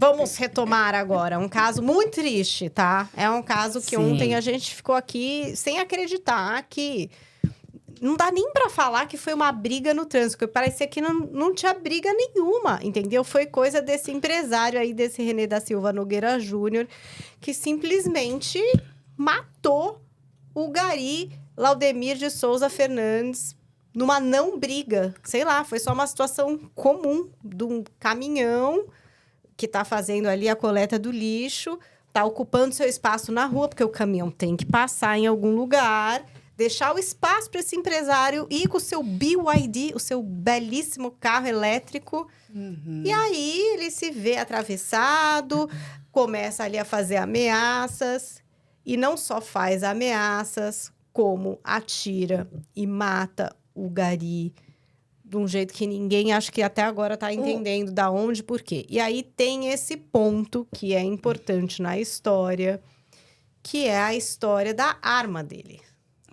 vamos retomar agora. Um caso muito triste, tá? É um caso que ontem a gente ficou aqui sem acreditar que... Não dá nem pra falar que foi uma briga no trânsito, porque parecia que não tinha briga nenhuma, entendeu? Foi coisa desse empresário aí, desse René da Silva Nogueira Júnior, que simplesmente matou o Gari Laudemir de Souza Fernandes numa não briga. Sei lá, foi só uma situação comum de um caminhão que tá fazendo ali a coleta do lixo, tá ocupando seu espaço na rua, porque o caminhão tem que passar em algum lugar... Deixar o espaço para esse empresário ir com o seu BYD, o seu belíssimo carro elétrico. E aí, ele se vê atravessado, começa ali a fazer ameaças. E não só faz ameaças, como atira e mata o Gari de um jeito que ninguém, acho que até agora está entendendo da onde, por quê. E aí, tem esse ponto que é importante na história, que é a história da arma dele.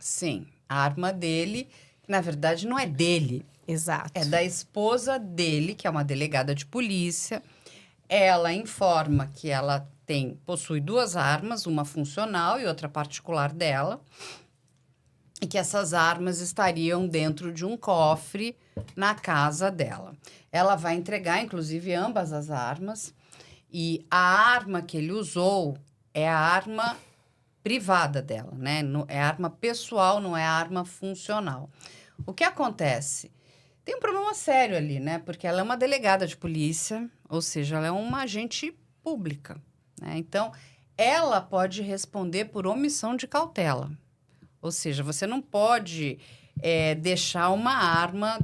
Sim, a arma dele, na verdade, não é dele. Exato. É da esposa dele, que é uma delegada de polícia. Ela informa que ela possui 2 armas, uma funcional e outra particular dela, e que essas armas estariam dentro de um cofre na casa dela. Ela vai entregar, inclusive, ambas as armas, e a arma que ele usou é a arma privada dela, né? É arma pessoal, não é arma funcional. O que acontece? Tem um problema sério ali, né? Porque ela é uma delegada de polícia, ou seja, ela é uma agente pública, né? Então, ela pode responder por omissão de cautela. Ou seja, você não pode deixar uma arma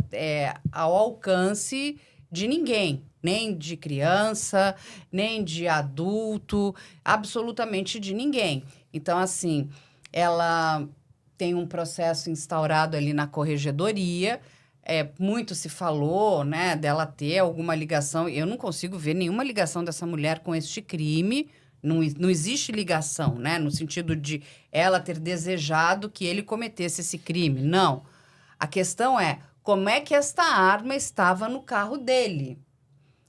ao alcance de ninguém, nem de criança, nem de adulto, absolutamente de ninguém. Então, assim, ela tem um processo instaurado ali na corregedoria. Muito se falou, né, dela ter alguma ligação. Eu não consigo ver nenhuma ligação dessa mulher com este crime. Não existe ligação, né, no sentido de ela ter desejado que ele cometesse esse crime. Não. A questão é, como é que esta arma estava no carro dele?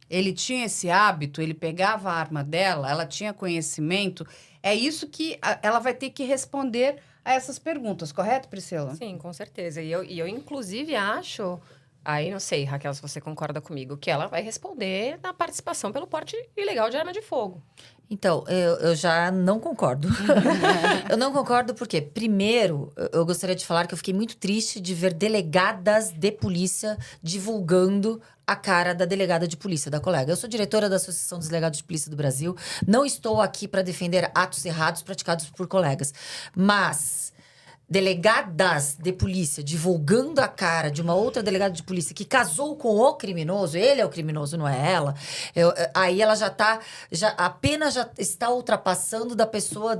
Ele tinha esse hábito, ele pegava a arma dela, ela tinha conhecimento. É isso que ela vai ter que responder a essas perguntas, correto, Priscila? Sim, com certeza. E eu inclusive, acho... Aí, não sei, Raquel, se você concorda comigo, que ela vai responder na participação pelo porte ilegal de arma de fogo. Então, eu já não concordo. Eu não concordo porque, primeiro, eu gostaria de falar que eu fiquei muito triste de ver delegadas de polícia divulgando a cara da delegada de polícia, da colega. Eu sou diretora da Associação dos Delegados de Polícia do Brasil. Não estou aqui para defender atos errados praticados por colegas. Mas... delegadas de polícia divulgando a cara de uma outra delegada de polícia que casou com o criminoso, ele é o criminoso, não é ela, aí ela apenas já está ultrapassando da pessoa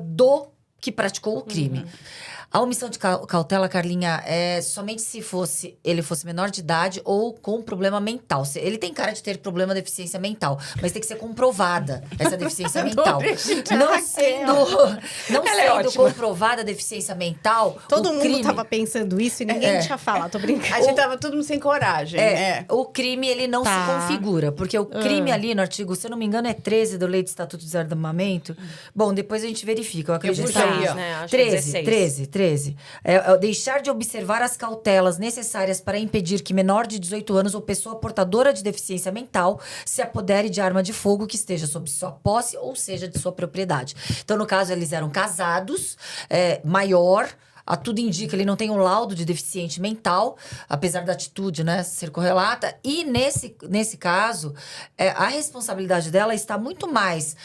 que praticou o crime. A omissão de cautela, Carlinha, é somente se ele fosse menor de idade ou com problema mental. Ele tem cara de ter problema de deficiência mental, mas tem que ser comprovada essa deficiência mental. Não sendo comprovada a deficiência mental, todo mundo tava pensando isso e ninguém tinha falado, tô brincando. A gente tava todo mundo sem coragem. O crime, ele não se configura, porque o crime ali no artigo, se eu não me engano, é 13 da Lei de Estatuto de Desarmamento. Bom, depois a gente verifica, eu acredito que aí, né? Acho 13. Deixar de observar as cautelas necessárias para impedir que menor de 18 anos ou pessoa portadora de deficiência mental se apodere de arma de fogo que esteja sob sua posse ou seja de sua propriedade. Então, no caso, eles eram casados, maior... A tudo indica, ele não tem um laudo de deficiente mental, apesar da atitude, né, ser correlata. E nesse caso, a responsabilidade dela está muito mais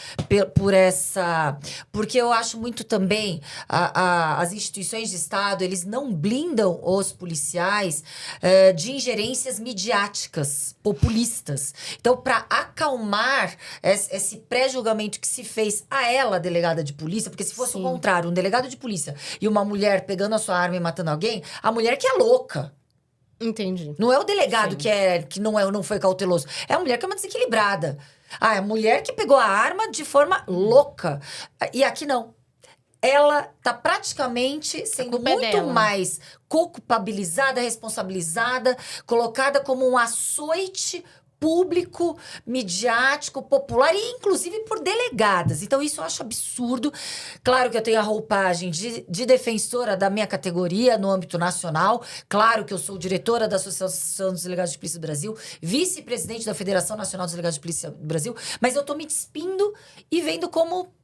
por essa... Porque eu acho muito também, as instituições de Estado, eles não blindam os policiais de ingerências midiáticas, populistas. Então, para acalmar esse pré-julgamento que se fez a ela, delegada de polícia, porque se fosse o contrário, um delegado de polícia e uma mulher pegando a sua arma e matando alguém, a mulher que é louca. Entendi. Não é o delegado que não foi cauteloso. É a mulher que é uma desequilibrada. É a mulher que pegou a arma de forma louca. E aqui não. Ela tá praticamente sendo muito mais culpabilizada, responsabilizada, colocada como um açoite público, midiático, popular e inclusive por delegadas. Então isso eu acho absurdo. Claro que eu tenho a roupagem de defensora da minha categoria no âmbito nacional. Claro que eu sou diretora da Associação dos Delegados de Polícia do Brasil, vice-presidente da Federação Nacional dos Delegados de Polícia do Brasil, mas eu tô me despindo e vendo como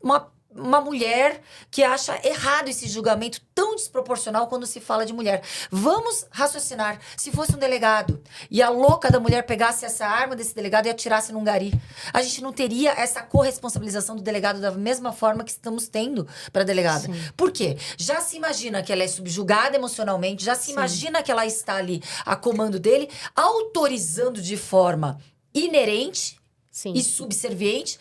uma mulher que acha errado esse julgamento tão desproporcional quando se fala de mulher. Vamos raciocinar. Se fosse um delegado e a louca da mulher pegasse essa arma desse delegado e atirasse num gari, a gente não teria essa corresponsabilização do delegado da mesma forma que estamos tendo para a delegada. Sim. Por quê? Já se imagina que ela é subjugada emocionalmente, já se imagina que ela está ali a comando dele, autorizando de forma inerente e subserviente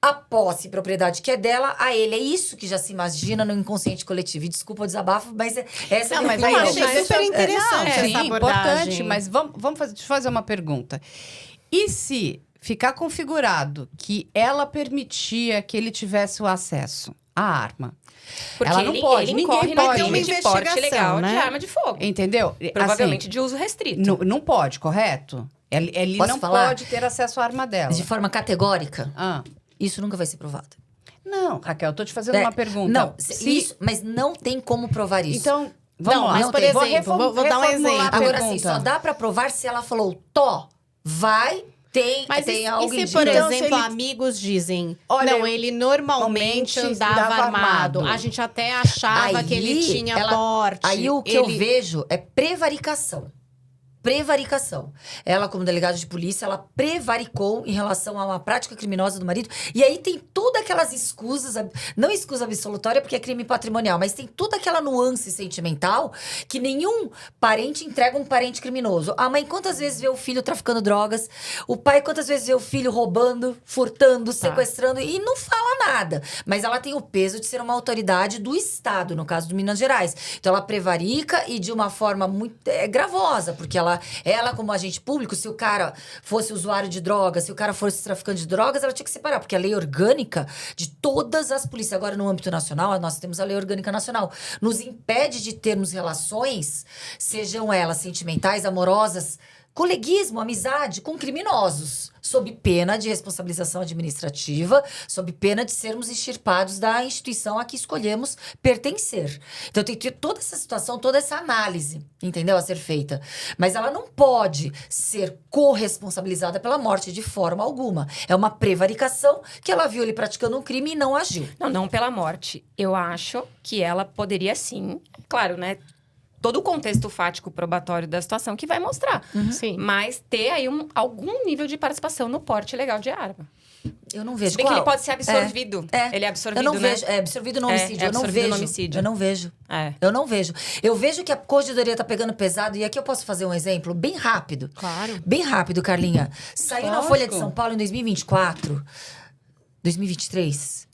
a posse e propriedade que é dela, a ele. É isso que já se imagina no inconsciente coletivo. E desculpa o desabafo, mas essa não, mas aí eu achei super interessante essa abordagem. Importante, mas vamos fazer uma pergunta. E se ficar configurado que ela permitia que ele tivesse o acesso à arma? Porque ela não pode, ninguém pode ter uma porte legal, né? De arma de fogo. Entendeu? Provavelmente assim, de uso restrito. Não pode, correto? Ele não pode ter acesso à arma dela. De forma categórica? Isso nunca vai ser provado. Não, Raquel, eu tô te fazendo uma pergunta. Não, isso, mas não tem como provar isso. Então, vamos lá. Mas, por exemplo, vou dar um exemplo. Agora, assim, só dá pra provar se ela falou, vai, tem algo e se, por exemplo, amigos dizem, olha, não, ele normalmente andava armado. A gente até achava que ele tinha porte. Aí o que eu vejo é prevaricação. Prevaricação. Ela, como delegada de polícia, ela prevaricou em relação a uma prática criminosa do marido. E aí tem todas aquelas escusas, não escusa absolutória porque é crime patrimonial, mas tem toda aquela nuance sentimental que nenhum parente entrega um parente criminoso. A mãe quantas vezes vê o filho traficando drogas, o pai quantas vezes vê o filho roubando, furtando, sequestrando e não fala nada. Mas ela tem o peso de ser uma autoridade do Estado, no caso do Minas Gerais. Então ela prevarica e de uma forma muito gravosa, porque ela, como agente público, se o cara fosse usuário de drogas, se o cara fosse traficante de drogas, ela tinha que separar, porque a lei orgânica de todas as polícias, agora no âmbito nacional, nós temos a lei orgânica nacional, nos impede de termos relações, sejam elas sentimentais, amorosas, coleguismo, amizade com criminosos, sob pena de responsabilização administrativa, sob pena de sermos extirpados da instituição a que escolhemos pertencer. Então tem toda essa situação, toda essa análise, entendeu? A ser feita. Mas ela não pode ser corresponsabilizada pela morte de forma alguma. É uma prevaricação que ela viu ele praticando um crime e não agiu. Não pela morte. Eu acho que ela poderia sim, claro, né? Todo o contexto fático probatório da situação que vai mostrar. Sim. Mas ter aí algum nível de participação no porte legal de arma. Eu não vejo. Se bem que ele pode ser absorvido. Ele é absorvido, eu não vejo. É absorvido no homicídio. Eu não vejo. No homicídio. Eu não vejo. Eu não vejo. Eu vejo que a corregedoria tá pegando pesado. E aqui eu posso fazer um exemplo bem rápido. Claro. Bem rápido, Carlinha. Saiu na Folha de São Paulo em 2024. 2023.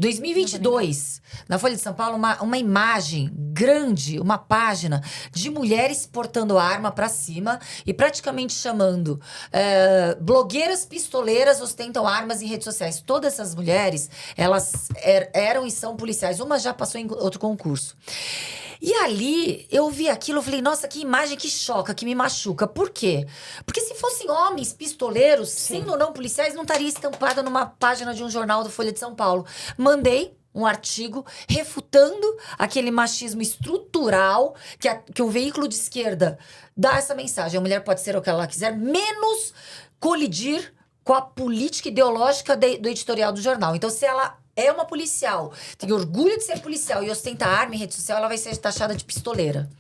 2022, na Folha de São Paulo, uma imagem grande, uma página de mulheres portando arma pra cima e praticamente chamando blogueiras pistoleiras ostentam armas em redes sociais. Todas essas mulheres, elas eram e são policiais. Uma já passou em outro concurso. E ali, eu vi aquilo, eu falei, nossa, que imagem que choca, que me machuca. Por quê? Porque se fossem homens pistoleiros, sendo ou não policiais, não estaria estampada numa página de um jornal do Folha de São Paulo. Mandei um artigo refutando aquele machismo estrutural que o veículo de esquerda dá essa mensagem. A mulher pode ser o que ela quiser, menos colidir com a política ideológica do editorial do jornal. Então, se ela é uma policial, tem orgulho de ser policial e ostenta arma em rede social, ela vai ser taxada de pistoleira.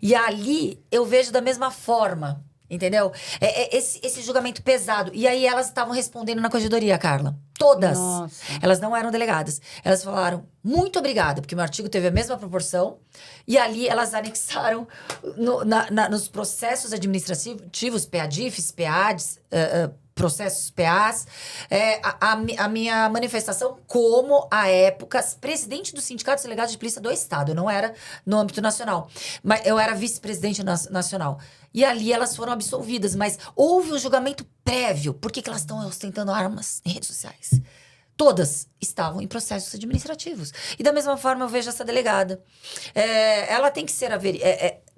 E ali, eu vejo da mesma forma, entendeu? Esse julgamento pesado. E aí, elas estavam respondendo na corregedoria, Carla. Todas. Nossa. Elas não eram delegadas. Elas falaram, muito obrigada, porque meu artigo teve a mesma proporção. E ali, elas anexaram nos processos administrativos, PADIFs, PADs, processos PAs, a minha manifestação como, à época, presidente do Sindicato dos Delegados de Polícia do Estado. Eu não era no âmbito nacional, mas eu era vice-presidente nacional. E ali elas foram absolvidas, mas houve um julgamento prévio. Por que elas estão ostentando armas em redes sociais? Todas estavam em processos administrativos. E da mesma forma eu vejo essa delegada. Ela tem que ser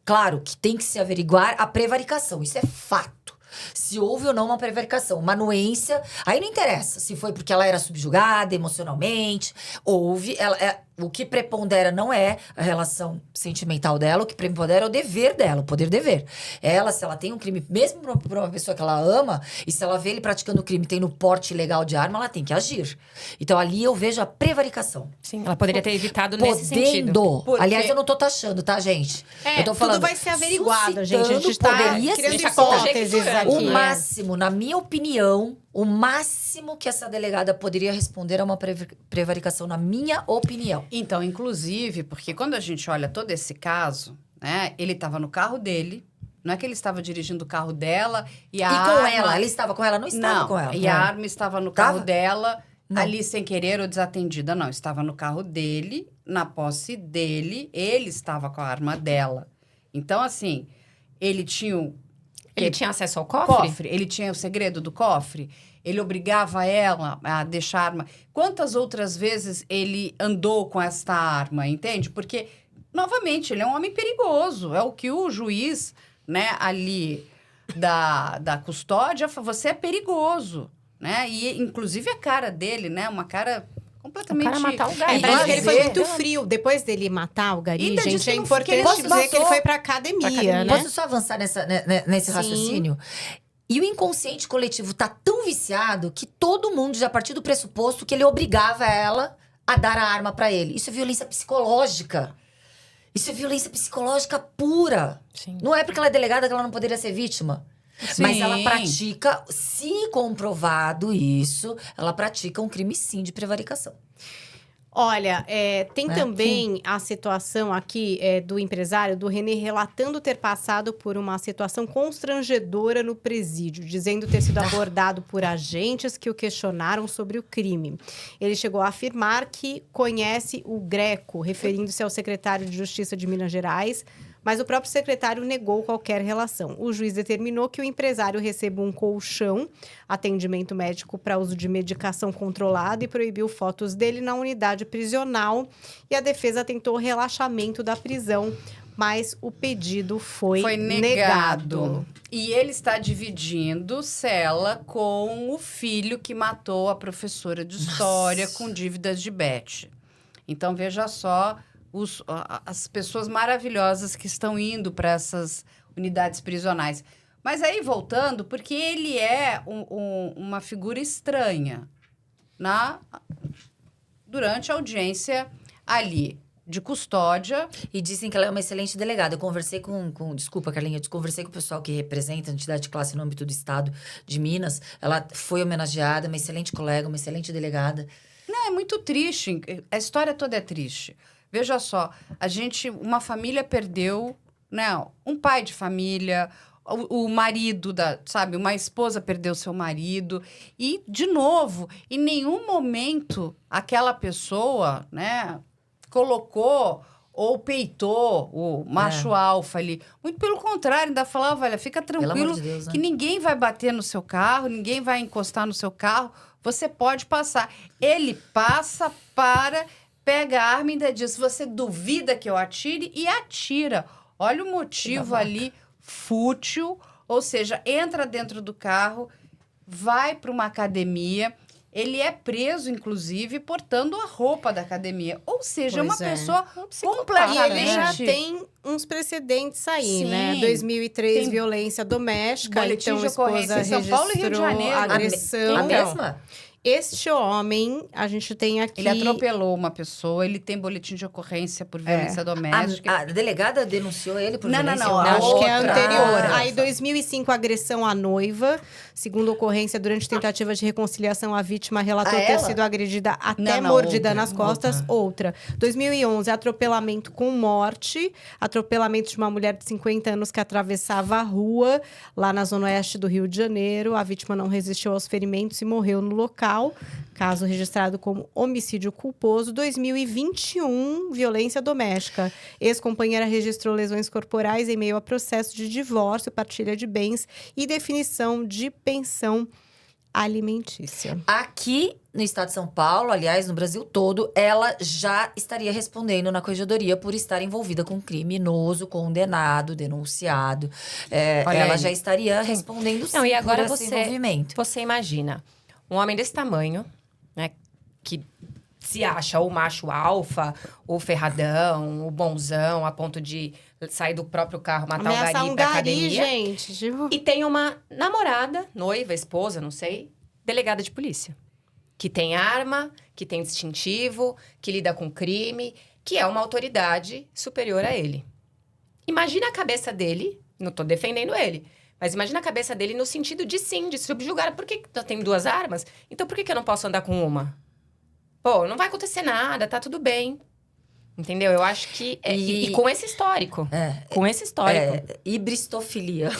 claro que tem que se averiguar a prevaricação. Isso é fato. Se houve ou não uma prevaricação. Uma anuência, aí não interessa se foi porque ela era subjugada emocionalmente, houve... o que prepondera não é a relação sentimental dela, o que prepondera é o dever dela, o poder-dever. Ela, se ela tem um crime, mesmo pra uma pessoa que ela ama, e se ela vê ele praticando crime, tem no porte ilegal de arma, ela tem que agir. Então, ali eu vejo a prevaricação. Sim, ela poderia ter evitado nesse sentido. Porque- Aliás, eu não tô taxando, tá, gente? Eu tô falando, tudo vai ser averiguado, gente. A gente suscitando, tá poderia criando ser hipóteses conjecturando. aqui. o máximo, na minha opinião, o máximo que essa delegada poderia responder a uma prevaricação, na minha opinião. Então, inclusive, porque quando a gente olha todo esse caso, né? Ele estava no carro dele. Não é que ele estava dirigindo o carro dela e a arma... com ela, ele estava com ela? Não estava com ela. E a arma estava no carro Tava? dela, Não. ali sem querer ou desatendida. Não, estava no carro dele, na posse dele, ele estava com a arma dela. Então, assim, ele tinha Ele tinha acesso ao cofre? ele tinha o segredo do cofre, ele obrigava ela a deixar a arma. Quantas outras vezes ele andou com esta arma, entende? Porque, novamente, ele é um homem perigoso. É o que o juiz, né, ali da custódia, você é perigoso, né? E, inclusive, a cara dele, né, uma cara completamente... O cara matar o Gari. É, parece que ele foi Ver. muito frio. Depois dele matar o Gari, Ainda gente, disse é que não- importante que ele dizer matou. que ele foi pra academia, né? Posso só avançar nesse Sim. raciocínio? E o inconsciente coletivo tá tão viciado que todo mundo já partiu do pressuposto que ele obrigava ela a dar a arma pra ele. Isso é violência psicológica. Isso é violência psicológica pura. Sim. Não é porque ela é delegada que ela não poderia ser vítima. Sim. Mas ela pratica, se comprovado isso, ela pratica um crime sim de prevaricação. Olha, tem Né? também a situação aqui do empresário, do René, relatando ter passado por uma situação constrangedora no presídio, dizendo ter sido abordado por agentes que o questionaram sobre o crime. Ele chegou a afirmar que conhece o Greco, referindo-se ao secretário de Justiça de Minas Gerais, mas o próprio secretário negou qualquer relação. O juiz determinou que o empresário receba um colchão, atendimento médico para uso de medicação controlada e proibiu fotos dele na unidade prisional. E a defesa tentou o relaxamento da prisão, mas o pedido foi negado. E ele está dividindo cela com o filho que matou a professora de história com dívidas de Bet. Então, veja só as pessoas maravilhosas que estão indo para essas unidades prisionais. Mas aí, voltando, porque ele é uma figura estranha durante a audiência ali de custódia. E dizem que ela é uma excelente delegada. Eu conversei desculpa, Carlinha, eu conversei com o pessoal que representa a entidade de classe no âmbito do Estado de Minas. Ela foi homenageada, uma excelente colega, uma excelente delegada. Não, é muito triste. A história toda é triste. Veja só, uma família perdeu, né, um pai de família, o marido uma esposa perdeu seu marido. E, de novo, em nenhum momento aquela pessoa, né, colocou ou peitou o macho alfa ali. Muito pelo contrário, ainda falava, olha, fica Pelo amor tranquilo de Deus, né? que ninguém vai bater no seu carro, ninguém vai encostar no seu carro, você pode passar. Ele passa, pega a arma e ainda diz, você duvida que eu atire? E atira. Olha o motivo ali fútil, ou seja, entra dentro do carro, vai para uma academia, ele é preso, inclusive, portando a roupa da academia. Ou seja, Pois uma é. pessoa psicopata, E ele completamente... já tem uns precedentes aí, Sim. né? 2003, Tem violência doméstica. boletim Então, de a esposa ocorrência em São Paulo e Rio de registrou Janeiro. agressão. A Então, mesma? Este homem, a gente tem aqui... Ele atropelou uma pessoa, ele tem boletim de ocorrência por violência doméstica. A delegada denunciou ele por Não, violência? não, ou não. Acho que é a outra? anterior. Ah, Aí, 2005, agressão à noiva. Segundo ocorrência, durante tentativa de reconciliação, a vítima relatou A ter ela? sido agredida até Não, mordida outra. nas costas. Outra. 2011, atropelamento com morte. Atropelamento de uma mulher de 50 anos que atravessava a rua, lá na zona oeste do Rio de Janeiro. A vítima não resistiu aos ferimentos e morreu no local. Caso registrado como homicídio culposo. 2021, violência doméstica. Ex-companheira registrou lesões corporais em meio a processo de divórcio, partilha de bens e definição de pensão alimentícia. Aqui no estado de São Paulo, aliás, no Brasil todo, ela já estaria respondendo na corregedoria por estar envolvida com criminoso, condenado, denunciado. Olha Ela aí. já estaria respondendo sim Não, e agora por esse você- envolvimento. Você imagina um homem desse tamanho, né? Que se acha o macho alfa, o ferradão, o bonzão, a ponto de sair do próprio carro, matar o Ameaçar gari um pra gari, academia. gente. Tipo... E tem uma namorada, noiva, esposa, não sei, delegada de polícia. Que tem arma, que tem distintivo, que lida com crime, que é uma autoridade superior a ele. Imagina a cabeça dele, não tô defendendo ele, mas imagina a cabeça dele no sentido de sim, de subjugar. Por que eu tenho 2 armas? Então por que eu não posso andar com uma? Pô, não vai acontecer nada, tá tudo bem. Entendeu? Eu acho que... E com esse histórico. Com esse histórico. Hibristofilia.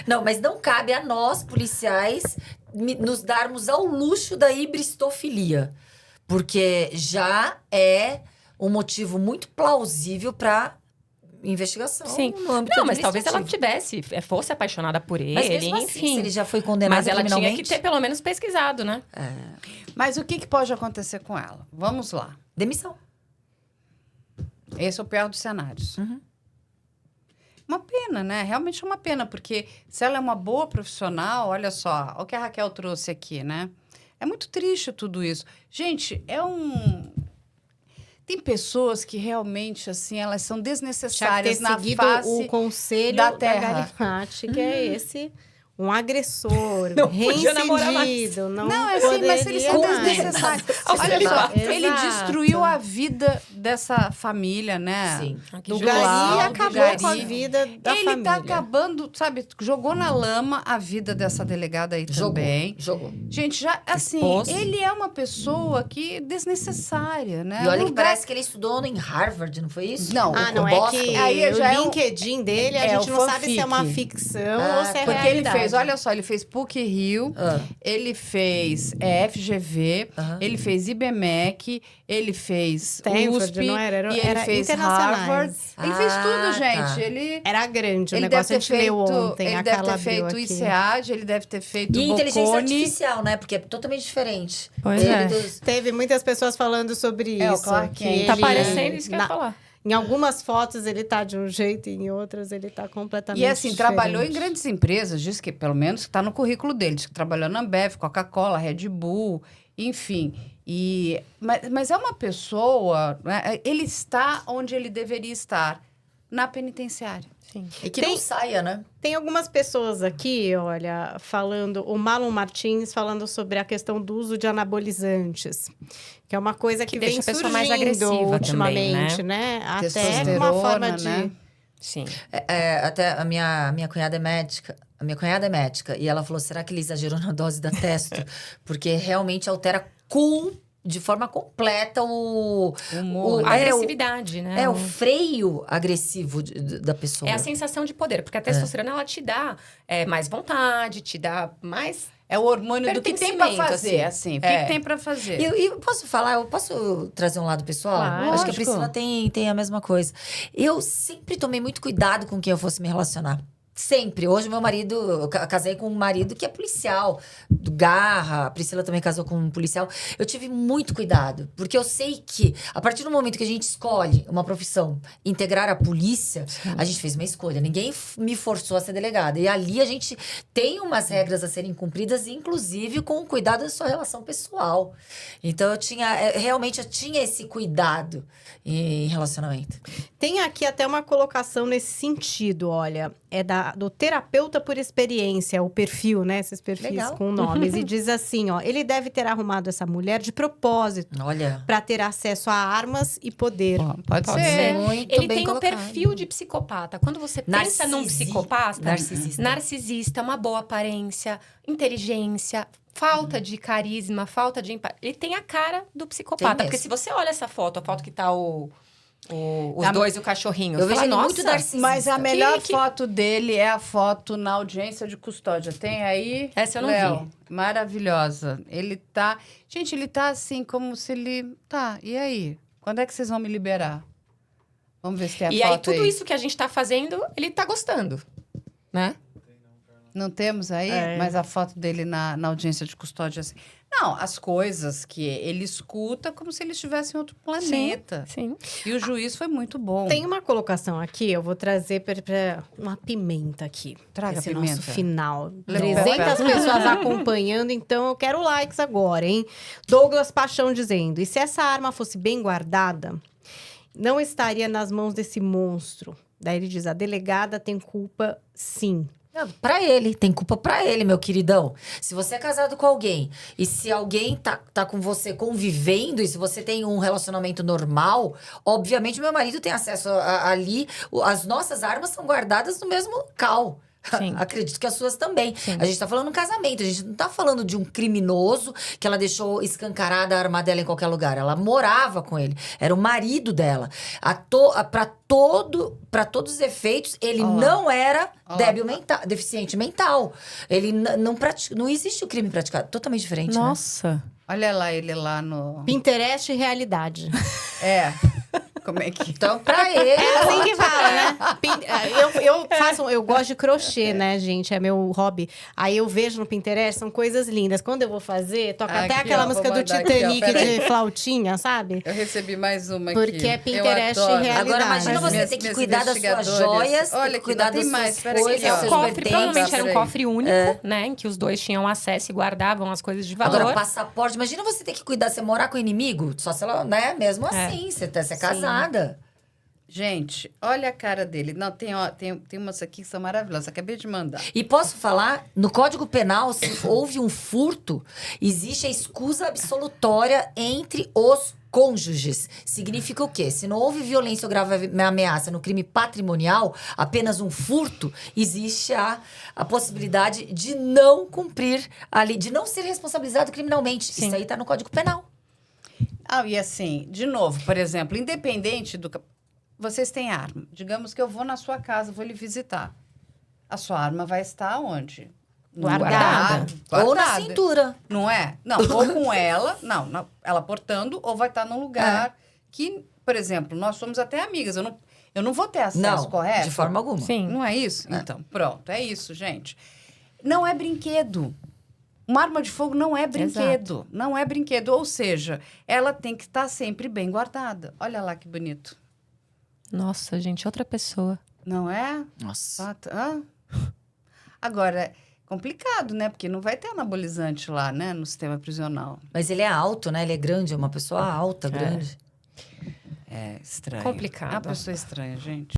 Não, mas não cabe a nós, policiais, nos darmos ao luxo da hibristofilia. Porque já é um motivo muito plausível para investigação Sim. no âmbito Não, mas talvez ela administrativo. fosse apaixonada por ele, Mas mesmo assim, enfim. se ele já foi condenado Mas ela tinha criminalmente... que ter pelo menos pesquisado, né? Mas o que pode acontecer com ela? Vamos lá. Demissão. Esse é o pior dos cenários. Uma pena, né? Realmente é uma pena, porque se ela é uma boa profissional, olha só, o que a Raquel trouxe aqui, né? É muito triste tudo isso. Gente, tem pessoas que realmente, assim, elas são Tinha que ter desnecessárias na seguido face o conselho da da terra. Galimati, que é esse... Um agressor, Não podia namorar mais. reincidido, Não, é assim, mas eles são poderia mais. desnecessários. Ao Olha ser só, fato. ele Exato. destruiu a vida dessa família, né? Sim. Do João, Gari do acabou Gari. com a vida da Ele família. tá acabando, sabe? Jogou na lama a vida dessa delegada aí também. Jogou. Gente, já assim, Expôs. ele é uma pessoa que desnecessária, né? E olha Um que lugar- parece que ele estudou em Harvard, não foi isso? Não, Ah, O não, é Boston. que Aí já é o um- LinkedIn dele, a é gente o não sabe se é uma fanfic. ficção Ah, ou se é tá. Porque ele realidade. fez, olha só, ele fez PUC-Rio, ele fez FGV, Aham. ele fez IBMEC, ele fez Stanford, USP, não era? e ele Era fez internacionais. Harvard. Ele fez Ah, tudo, gente. tá. Ele... Era grande o Ele negócio, deve a ter gente leu feito, ontem, ele a deve Carla ter feito abriu o aqui. ICEAD, ele deve ter feito E inteligência Bocconi. artificial, né? Porque é totalmente diferente. Pois Ele é. Teve muitas pessoas falando sobre É, o isso. Clark que Kent. Tá ele- parecendo isso que eu ia na- falar. Em algumas fotos ele tá de um jeito e em outras ele tá completamente E assim, trabalhou em diferente. grandes empresas, diz que pelo menos está no currículo dele, diz que trabalhou na Ambev, Coca-Cola, Red Bull, enfim. Mas é uma pessoa, né, ele está onde ele deveria estar, na penitenciária. Sim. E que Tem- não saia, né? Tem algumas pessoas aqui, olha, falando, o Marlon Martins falando sobre a questão do uso de anabolizantes, que é uma coisa que, Que deixa vem a pessoa surgindo mais agressiva ultimamente, também, né? Até Testosterona, uma forma de... né? Sim. Até a minha cunhada é médica. A minha cunhada é médica. E ela falou, será que ele exagerou na dose da testo? Porque realmente altera de forma completa Humor, A né? agressividade, né? o freio agressivo da pessoa. É a sensação de poder, porque a testosterona ela te dá mais vontade, te dá mais. É o hormônio do que tem para Pertencimento, fazer, assim. assim. O que, que tem para fazer? E eu posso falar, eu posso trazer um lado pessoal? Claro. Acho que a Lógico. Priscila tem a mesma coisa. Eu sempre tomei muito cuidado com quem eu fosse me relacionar. Sempre. Hoje, meu marido, eu casei com um marido que é policial, do Garra. A Priscila também casou com um policial. Eu tive muito cuidado, porque eu sei que, a partir do momento que a gente escolhe uma profissão, integrar a polícia, a gente fez uma escolha. Ninguém me forçou a ser delegada. E ali a gente tem umas regras a serem cumpridas, inclusive com o cuidado da sua relação pessoal. Então, realmente eu tinha esse cuidado em relacionamento. Tem aqui até uma colocação nesse sentido, olha. É do terapeuta por experiência, o perfil, né? Esses perfis Legal. com nomes. E diz assim, ó. Ele deve ter arrumado essa mulher de propósito Olha. para ter acesso a armas e poder. Pode Pode ser. ser. Muito Ele bem tem colocado. um perfil de psicopata. Quando você pensa num psicopata, narcisista, uma boa aparência, inteligência, falta de carisma, falta de empatia. Ele tem a cara do psicopata. Tem mesmo. Porque se você olha essa foto, a foto que tá os A- dois e o cachorrinho, Eu você vejo fala, ele nossa, muito narcisista. Mas a melhor que- foto dele é a foto na audiência de custódia. Tem aí? Essa eu não Léo? vi. Maravilhosa. Ele tá... Gente, ele tá assim, como se ele... Tá, e aí? Quando é que vocês vão me liberar? Vamos ver se tem a E foto aí, tudo isso que a gente tá fazendo, ele tá gostando, né? Não temos aí? É. Mas a foto dele na audiência de custódia, assim. Não, as coisas que ele escuta como se ele estivesse em outro planeta. Sim. E o juiz foi muito bom. Tem uma colocação aqui, eu vou trazer pra uma pimenta aqui. Traga esse pimenta. nosso final. Lembra- 300 pessoas acompanhando, então eu quero likes agora, hein? Douglas Paixão dizendo, e se essa arma fosse bem guardada, não estaria nas mãos desse monstro? Daí ele diz, a delegada tem culpa, sim. Pra ele, tem culpa pra ele, meu queridão. Se você é casado com alguém e se alguém tá com você convivendo e se você tem um relacionamento normal, obviamente meu marido tem acesso ali. As nossas armas são guardadas no mesmo local. Sim. Acredito que as suas também. Sim. A gente tá falando de um casamento, a gente não tá falando de um criminoso que ela deixou escancarada a arma dela em qualquer lugar. Ela morava com ele, era o marido dela. Pra todos os efeitos, ele não era deficiente mental. Ele não existe o crime praticado. Totalmente diferente, né? Nossa. Olha lá ele lá no... Pinterest e realidade. É. Como é que... Então, pra ele... É assim que fala, né? Eu gosto de crochê, né, gente? É meu hobby. Aí eu vejo no Pinterest, são coisas lindas. Quando eu vou fazer, toca até Aqui, aquela ó, música vou do mandar aqui, ó, Titanic peraí. de flautinha, sabe? Eu recebi mais uma aqui. Porque é Pinterest Eu adoro. e realidade. Agora, imagina Mas você ter que minhas cuidar das suas investigadoras- joias, ter Olha que aqui, cuidar ainda tem das mais, suas peraí, coisas, É ó. um seus cofre, pertences. provavelmente era um Peraí. cofre único, né? Em que os dois tinham acesso e guardavam as coisas de valor. Agora, passaporte, imagina você ter que cuidar, você morar com o inimigo, só se ela, né, mesmo assim, você é casada. Gente, olha a cara dele. Não, tem umas aqui que são maravilhosas. Acabei de mandar. E posso falar, no Código Penal, se houve um furto, existe a escusa absolutória entre os cônjuges. Significa o quê? Se não houve violência ou grave ameaça no crime patrimonial, apenas um furto, existe a possibilidade de não cumprir ali, de não ser responsabilizado criminalmente. Sim. Isso aí tá no Código Penal. Ah, e assim, de novo, por exemplo, independente do... Vocês têm arma. Digamos que eu vou na sua casa, vou lhe visitar. A sua arma vai estar onde? No Guardada. lugar, Ou na guardada. cintura. Não é? Não, ou com ela, ela portando, ou vai estar num lugar que, por exemplo, nós somos até amigas. Eu não vou ter acesso, Não, correto? de forma alguma. Sim. Não é isso? Então, pronto, é isso, gente. Não é brinquedo. Uma arma de fogo não é brinquedo. Não é brinquedo. Ou seja, ela tem que estar sempre bem guardada. Olha lá que bonito. Nossa, gente, outra pessoa. Não é? Nossa. Agora, complicado, né? Porque não vai ter anabolizante lá, né? No sistema prisional. Mas ele é alto, né? Ele é grande, é uma pessoa alta, grande. É estranho. Complicado. É uma pessoa estranha, gente.